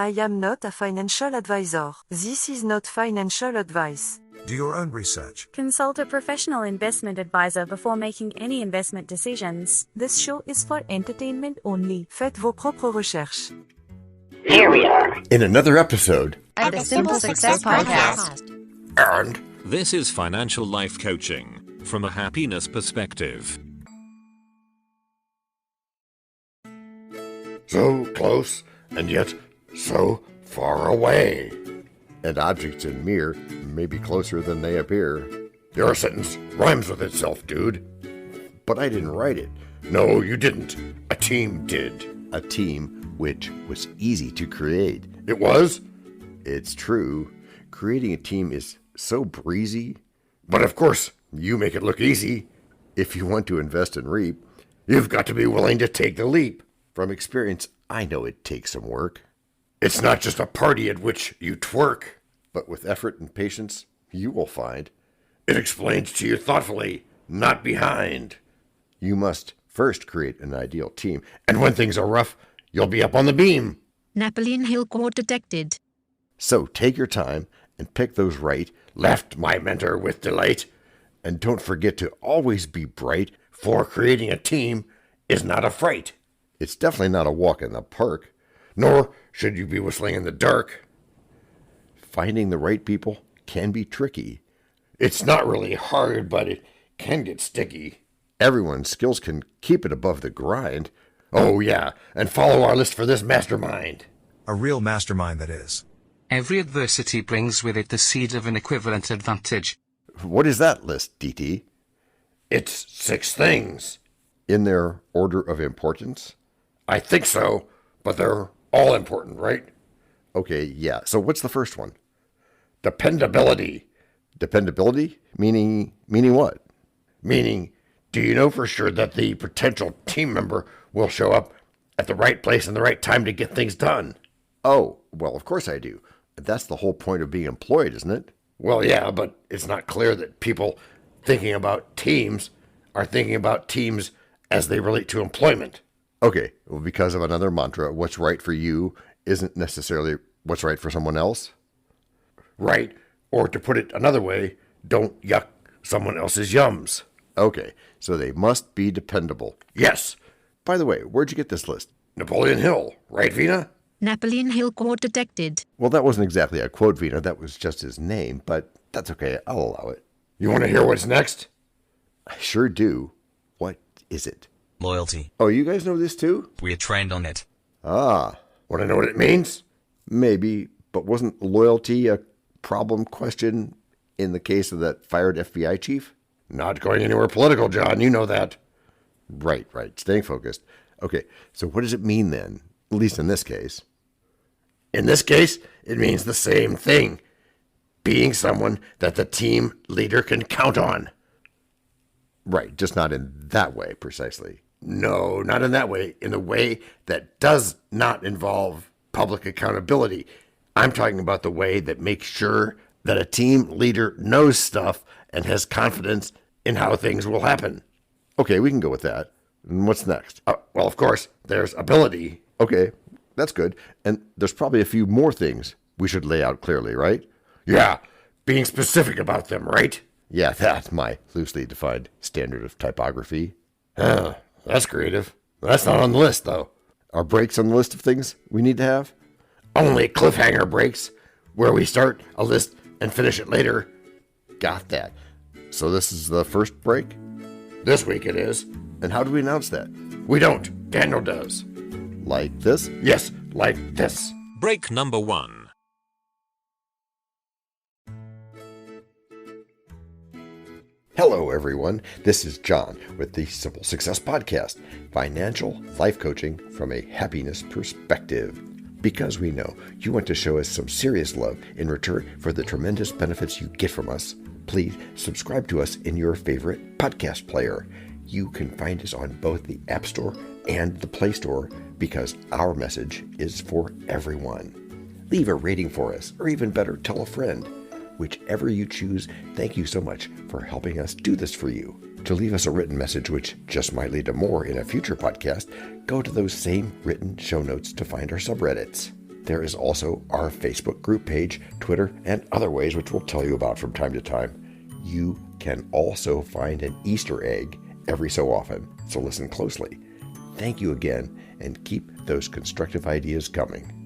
I am not a financial advisor. This is not financial advice. Do your own research. Consult a professional investment advisor before making any investment decisions. This show is for entertainment only. Faites vos propres recherches. Here we are in another episode of the Simple Success Podcast. And this is financial life coaching from a happiness perspective. So close and yet so far away. And objects in mirror may be closer than they appear. Your sentence rhymes with itself, dude. But I didn't write it. No, you didn't. A team did. A team which was easy to create. It was? It's true. Creating a team is so breezy. But of course, you make it look easy. If you want to invest and reap, you've got to be willing to take the leap. From experience, I know it takes some work. It's not just a party at which you twerk, but with effort and patience, you will find it explains to you thoughtfully, not behind. You must first create an ideal team, and when things are rough, you'll be up on the beam. Napoleon Hill quote detected. So take your time and pick those right, left my mentor with delight. And don't forget to always be bright, for creating a team is not a fright. It's definitely not a walk in the park, nor should you be whistling in the dark. Finding the right people can be tricky. It's not really hard, but it can get sticky. Everyone's skills can keep it above the grind. Oh yeah, and follow our list for this mastermind. A real mastermind, that is. Every adversity brings with it the seed of an equivalent advantage. What is that list, DT? It's 6 things. In their order of importance? I think so, but they're all important, right? Okay, yeah. So what's the first one? Dependability. Dependability? Meaning what? Meaning, do you know for sure that the potential team member will show up at the right place and the right time to get things done? Oh, well, of course I do. That's the whole point of being employed, isn't it? Well, yeah, but it's not clear that people thinking about teams are thinking about teams as they relate to employment. Okay, well, because of another mantra, what's right for you isn't necessarily what's right for someone else? Right, or to put it another way, don't yuck someone else's yums. Okay, so they must be dependable. Yes. By the way, where'd you get this list? Napoleon Hill, right, Vina? Napoleon Hill quote detected. Well, that wasn't exactly a quote, Vina. That was just his name, but that's okay. I'll allow it. You want to hear what's next? I sure do. What is it? Loyalty. Oh, you guys know this too? We're trained on it. Ah, want to know what it means? Maybe, but wasn't loyalty a problem question in the case of that fired FBI chief? Not going anywhere political, John. You know that. Right. Staying focused. Okay, so what does it mean then? At least in this case. In this case, it means the same thing. Being someone that the team leader can count on. Right, just not in that way, precisely. No, not in that way. In a way that does not involve public accountability. I'm talking about the way that makes sure that a team leader knows stuff and has confidence in how things will happen. Okay, we can go with that. And what's next? Well, of course, there's ability. Okay, that's good. And there's probably a few more things we should lay out clearly, right? Yeah, being specific about them, right? Yeah, that's my loosely defined standard of typography. That's creative. That's not on the list, though. Are breaks on the list of things we need to have? Only cliffhanger breaks, where we start a list and finish it later. Got that. So this is the first break? This week it is. And how do we announce that? We don't. Daniel does. Like this? Yes, like this. Break number 1. Hello, everyone. This is John with the Simple Success Podcast, financial life coaching from a happiness perspective. Because we know you want to show us some serious love in return for the tremendous benefits you get from us, please subscribe to us in your favorite podcast player. You can find us on both the App Store and the Play Store because our message is for everyone. Leave a rating for us, or even better, tell a friend. Whichever you choose, thank you so much for helping us do this for you. To leave us a written message, which just might lead to more in a future podcast, go to those same written show notes to find our subreddits. There is also our Facebook group page, Twitter, and other ways which we'll tell you about from time to time. You can also find an Easter egg every so often, so listen closely. Thank you again, and keep those constructive ideas coming.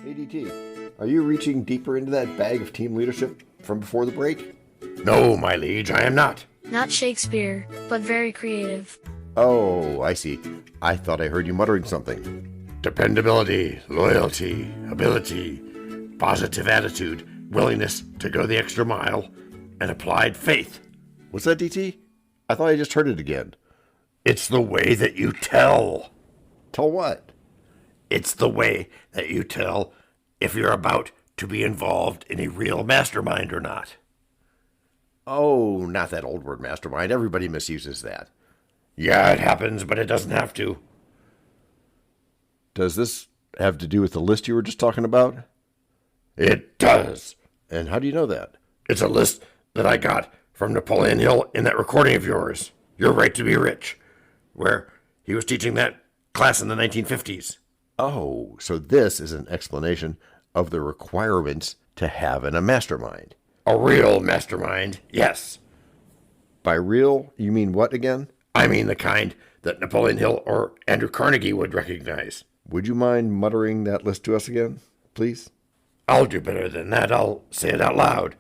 Hey DT, are you reaching deeper into that bag of team leadership from before the break? No, my liege, I am not. Not Shakespeare, but very creative. Oh, I see. I thought I heard you muttering something. Dependability, loyalty, ability, positive attitude, willingness to go the extra mile, and applied faith. What's that, DT? I thought I just heard it again. It's the way that you tell. Tell what? It's the way that you tell if you're about to be involved in a real mastermind or not. Oh, not that old word mastermind. Everybody misuses that. Yeah, it happens, but it doesn't have to. Does this have to do with the list you were just talking about? It does. And how do you know that? It's a list that I got from Napoleon Hill in that recording of yours, Your Right to Be Rich, where he was teaching that class in the 1950s. Oh, so this is an explanation of the requirements to have in a mastermind. A real mastermind, yes. By real, you mean what again? I mean the kind that Napoleon Hill or Andrew Carnegie would recognize. Would you mind muttering that list to us again, please? I'll do better than that. I'll say it out loud.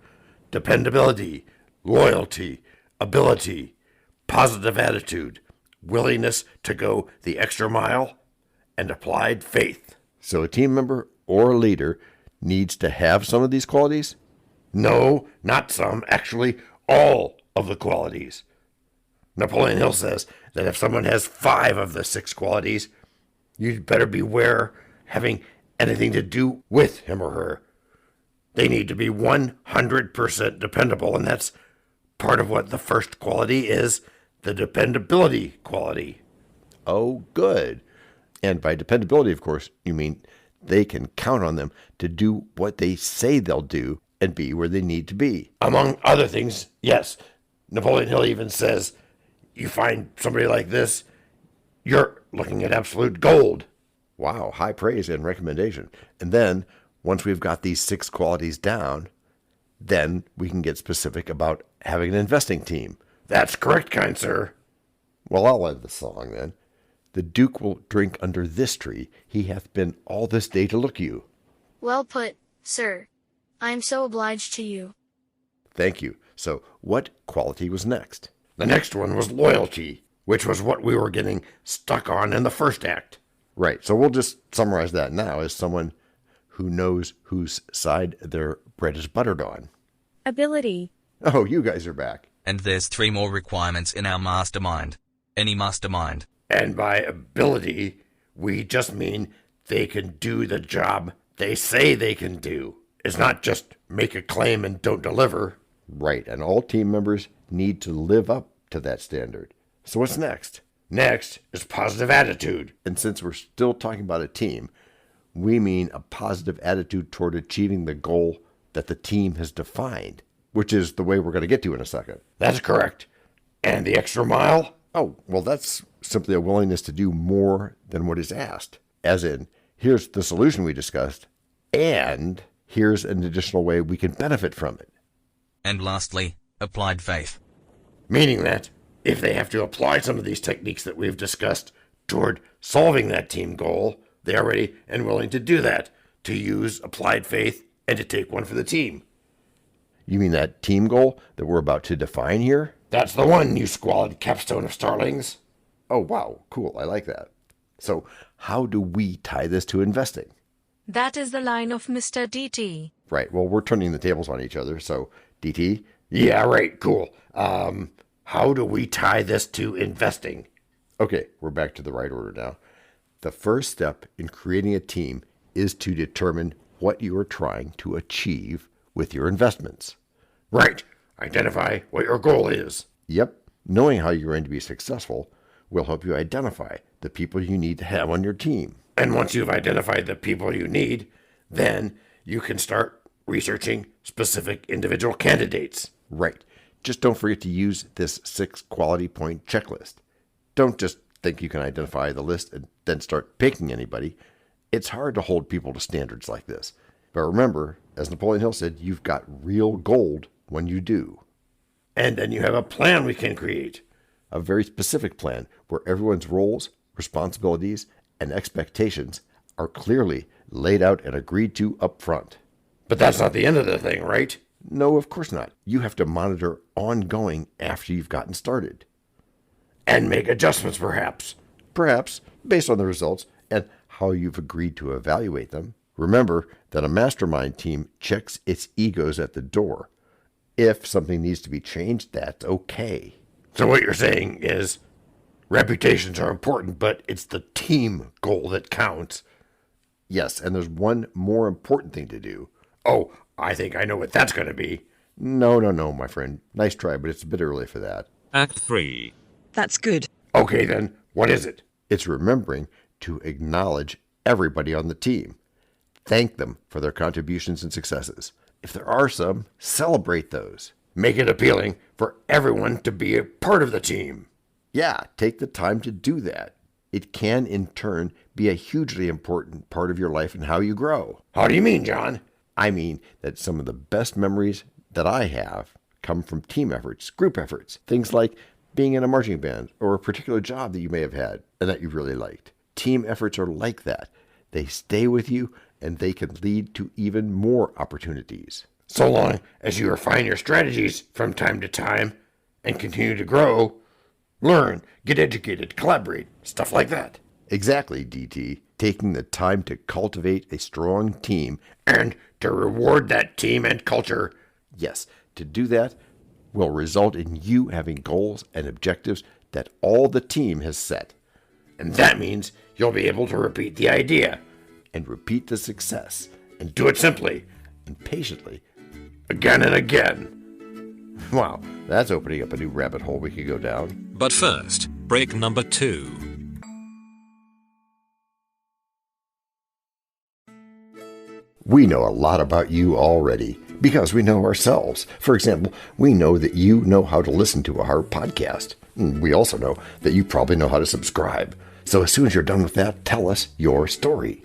Dependability, loyalty, ability, positive attitude, willingness to go the extra mile, and applied faith. So a team member or a leader needs to have some of these qualities? No, not some. Actually, all of the qualities. Napoleon Hill says that if someone has 5 of the 6 qualities, you'd better beware having anything to do with him or her. They need to be 100% dependable, and that's part of what the first quality is, the dependability quality. Oh, good. And by dependability, of course, you mean they can count on them to do what they say they'll do and be where they need to be. Among other things, yes. Napoleon Hill even says, you find somebody like this, you're looking at absolute gold. Wow, high praise and recommendation. And then, once we've got these 6 qualities down, then we can get specific about having an investing team. That's correct, kind sir. Well, I'll end the song then. The Duke will drink under this tree. He hath been all this day to look you. Well put, sir. I am so obliged to you. Thank you. So, what quality was next? The next one was loyalty, which was what we were getting stuck on in the first act. Right. So we'll just summarize that now as someone who knows whose side their bread is buttered on. Ability. Oh, you guys are back. And there's 3 more requirements in our mastermind. Any mastermind. And by ability, we just mean they can do the job they say they can do. It's not just make a claim and don't deliver. Right, and all team members need to live up to that standard. So what's next? Next is positive attitude. And since we're still talking about a team, we mean a positive attitude toward achieving the goal that the team has defined, which is the way we're going to get to in a second. That's correct. And the extra mile? Oh, well, that's simply a willingness to do more than what is asked. As in, here's the solution we discussed, and here's an additional way we can benefit from it. And lastly, applied faith. Meaning that if they have to apply some of these techniques that we've discussed toward solving that team goal, they are ready and willing to do that, to use applied faith and to take one for the team. You mean that team goal that we're about to define here? That's the one, you squalid capstone of starlings. Oh, wow. Cool. I like that. So how do we tie this to investing? That is the line of Mr. DT. Right. Well, we're turning the tables on each other. So, DT? Yeah, right. Cool. How do we tie this to investing? Okay, we're back to the right order now. The first step in creating a team is to determine what you are trying to achieve with your investments. Right. Identify what your goal is. Yep. Knowing how you're going to be successful will help you identify the people you need to have on your team. And once you've identified the people you need, then you can start researching specific individual candidates. Right. Just don't forget to use this 6 quality point checklist. Don't just think you can identify the list and then start picking anybody, it's hard to hold people to standards like this. But remember, as Napoleon Hill said, you've got real gold when you do. And then you have a plan we can create. A very specific plan where everyone's roles, responsibilities, and expectations are clearly laid out and agreed to up front. But that's not the end of the thing, right? No, of course not. You have to monitor ongoing after you've gotten started. And make adjustments, perhaps. Perhaps, based on the results and how you've agreed to evaluate them. Remember that a mastermind team checks its egos at the door. If something needs to be changed, that's okay. So what you're saying is reputations are important, but it's the team goal that counts. Yes, and there's one more important thing to do. Oh, I think I know what that's going to be. No, my friend. Nice try, but it's a bit early for that. Act 3. That's good. Okay, then, what is it? It's remembering to acknowledge everybody on the team. Thank them for their contributions and successes. If there are some, celebrate those. Make it appealing for everyone to be a part of the team. Yeah, take the time to do that. It can, in turn, be a hugely important part of your life and how you grow. How do you mean, John? I mean that some of the best memories that I have come from team efforts, group efforts, things like being in a marching band or a particular job that you may have had and that you really liked. Team efforts are like that. They stay with you and they can lead to even more opportunities. So long as you refine your strategies from time to time and continue to grow, learn, get educated, collaborate, stuff like that. Exactly, DT. Taking the time to cultivate a strong team and to reward that team and culture. Yes, to do that will result in you having goals and objectives that all the team has set. And that means you'll be able to repeat the idea. And repeat the success. And do it simply. And patiently. Again and again. Wow, that's opening up a new rabbit hole we could go down. But first, break number 2. We know a lot about you already because we know ourselves. For example, we know that you know how to listen to our podcast. We also know that you probably know how to subscribe. So as soon as you're done with that, tell us your story.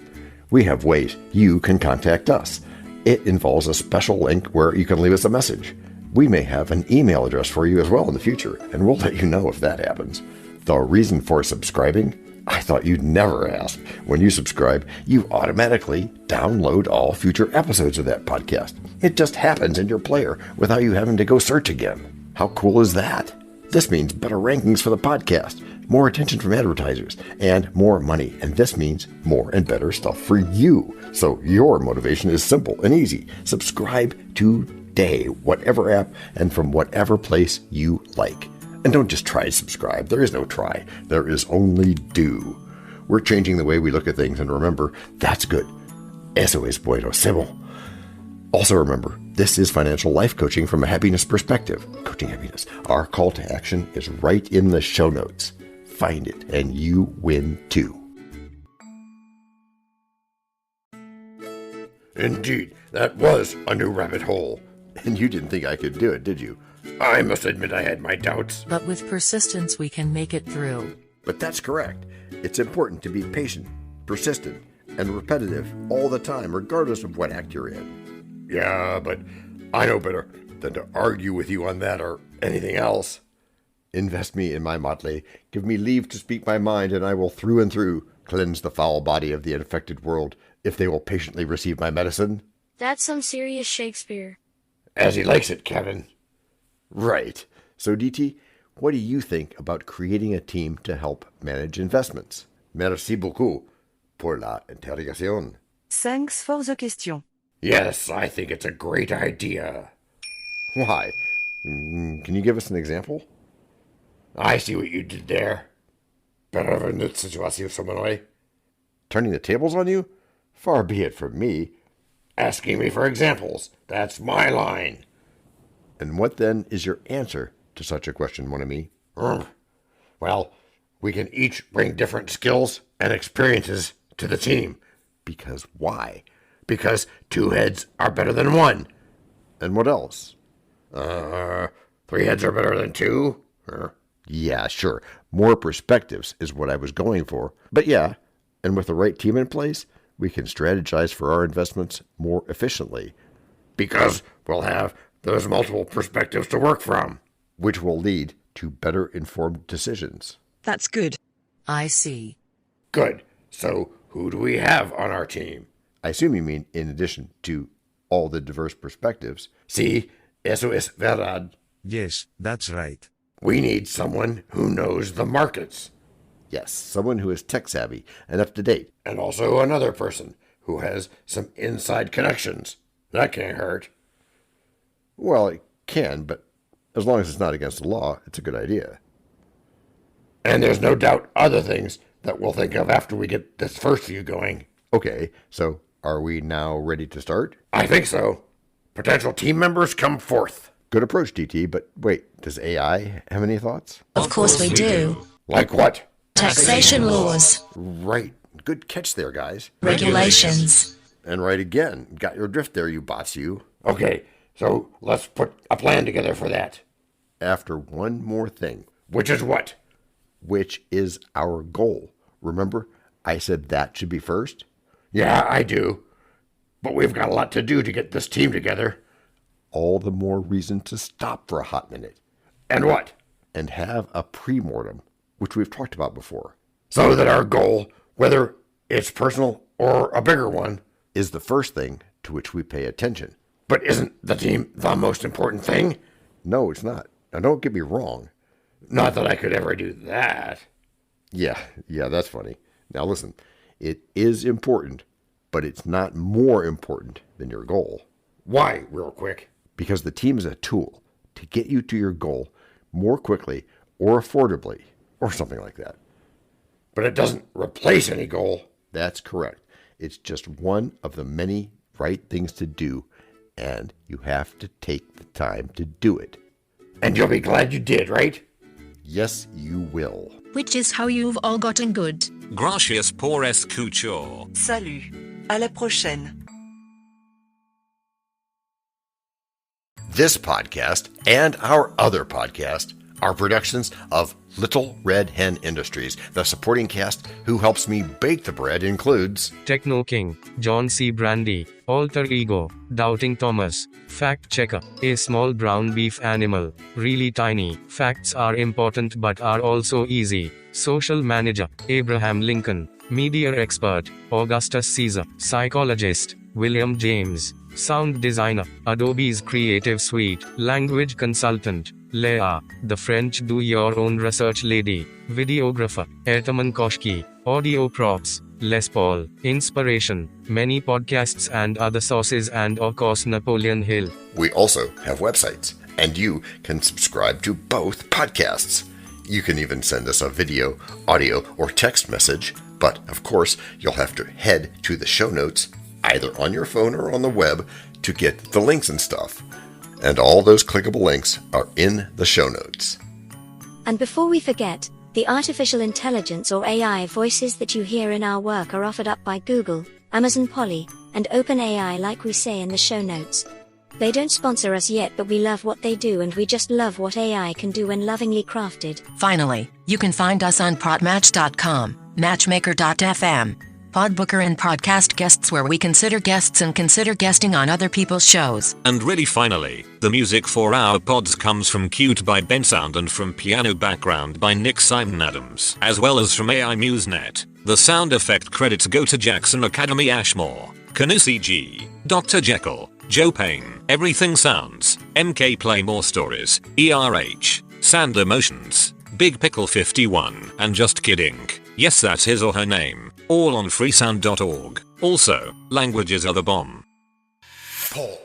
We have ways you can contact us. It involves a special link where you can leave us a message. We may have an email address for you as well in the future, and we'll let you know if that happens. The reason for subscribing? I thought you'd never ask. When you subscribe, you automatically download all future episodes of that podcast. It just happens in your player without you having to go search again. How cool is that? This means better rankings for the podcast, more attention from advertisers, and more money. And this means more and better stuff for you. So your motivation is simple and easy. Subscribe today, whatever app and from whatever place you like. And don't just try to subscribe. There is no try. There is only do. We're changing the way we look at things, and remember, that's good. Eso es bueno, c'est bon. Also remember, this is financial life coaching from a happiness perspective. Coaching happiness. Our call to action is right in the show notes. Find it, and you win too. Indeed, that was a new rabbit hole. And you didn't think I could do it, did you? I must admit I had my doubts. But with persistence we can make it through. But that's correct. It's important to be patient, persistent, and repetitive all the time, regardless of what act you're in. Yeah, but I know better than to argue with you on that or anything else. Invest me in my motley. Give me leave to speak my mind, and I will through and through cleanse the foul body of the infected world, if they will patiently receive my medicine. That's some serious Shakespeare. As he likes it, Kevin. Right. So, DT, what do you think about creating a team to help manage investments? Merci beaucoup pour la interrogation. Thanks for the question. Yes, I think it's a great idea. Why? Can you give us an example? I see what you did there. Bienvenue situation somewhere. Turning the tables on you? Far be it from me. Asking me for examples. That's my line. And what then is your answer to such a question, mon ami? Well, we can each bring different skills and experiences to the team. Because why? Because 2 heads are better than 1. And what else? 3 heads are better than 2. Yeah, sure. More perspectives is what I was going for. But yeah, and with the right team in place, we can strategize for our investments more efficiently. Because we'll have those multiple perspectives to work from. Which will lead to better informed decisions. That's good. I see. Good. So who do we have on our team? I assume you mean in addition to all the diverse perspectives. Sí, eso es verdad. Yes, that's right. We need someone who knows the markets. Yes, someone who is tech savvy and up to date. And also another person who has some inside connections. That can't hurt. Well, it can, but as long as it's not against the law, it's a good idea. And there's no doubt other things that we'll think of after we get this first few going. Okay, so are we now ready to start? I think so. Potential team members come forth. Good approach, DT, but wait, does AI have any thoughts? Of course we do. Like what? Taxation laws. Right. Good catch there, guys. Regulations. And right again. Got your drift there, you bots, you. Okay, so let's put a plan together for that. After one more thing. Which is what? Which is our goal. Remember, I said that should be first? Yeah, I do. But we've got a lot to do to get this team together. All the more reason to stop for a hot minute. And what? And have a pre-mortem, which we've talked about before. So that our goal, whether it's personal or a bigger one, is the first thing to which we pay attention. But isn't the team the most important thing? No, it's not. Now, don't get me wrong. Not that I could ever do that. Yeah, that's funny. Now listen, it is important, but it's not more important than your goal. Why, real quick? Because the team is a tool to get you to your goal more quickly or affordably, or something like that. But it doesn't replace any goal. That's correct. It's just one of the many right things to do, and you have to take the time to do it. And you'll be glad you did, right? Yes, you will. Which is how you've all gotten good. Gracias por escuchar. Salut. À la prochaine. This podcast and our other podcast are productions of Little Red Hen Industries. The supporting cast who helps me bake the bread includes Techno King, John C. Brandy, Alter Ego, Doubting Thomas, Fact Checker, A Small Brown Beef Animal, Really Tiny, Facts Are Important But Are Also Easy, Social Manager, Abraham Lincoln, Media Expert, Augustus Caesar, Psychologist, William James, Sound Designer, Adobe's Creative Suite, Language Consultant, Leah, the French Do-Your-Own Research Lady, Videographer, Etomon Koshki, Audio Props, Les Paul, Inspiration, many podcasts and other sources and of course Napoleon Hill. We also have websites, and you can subscribe to both podcasts. You can even send us a video, audio, or text message, but of course you'll have to head to the show notes, either on your phone or on the web, to get the links and stuff. And all those clickable links are in the show notes. And before we forget, the artificial intelligence or AI voices that you hear in our work are offered up by Google, Amazon Polly, and OpenAI like we say in the show notes. They don't sponsor us yet, but we love what they do and we just love what AI can do when lovingly crafted. Finally, you can find us on Podmatch.com, Matchmaker.fm, Podbooker, and Podcast Guests, where we consider guests and consider guesting on other people's shows. And really finally, the music for our pods comes from Cute by Ben Sound and from Piano Background by Nick Simon Adams, as well as from AI MuseNet. The sound effect credits go to Jackson Academy Ashmore, Canusi G, Dr. Jekyll, Joe Payne, Everything Sounds, MK Play More Stories, ERH, Sand Emotions, Big Pickle 51, and Just Kidding. Yes, that's his or her name. All on freesound.org. Also, languages are the bomb. Pull.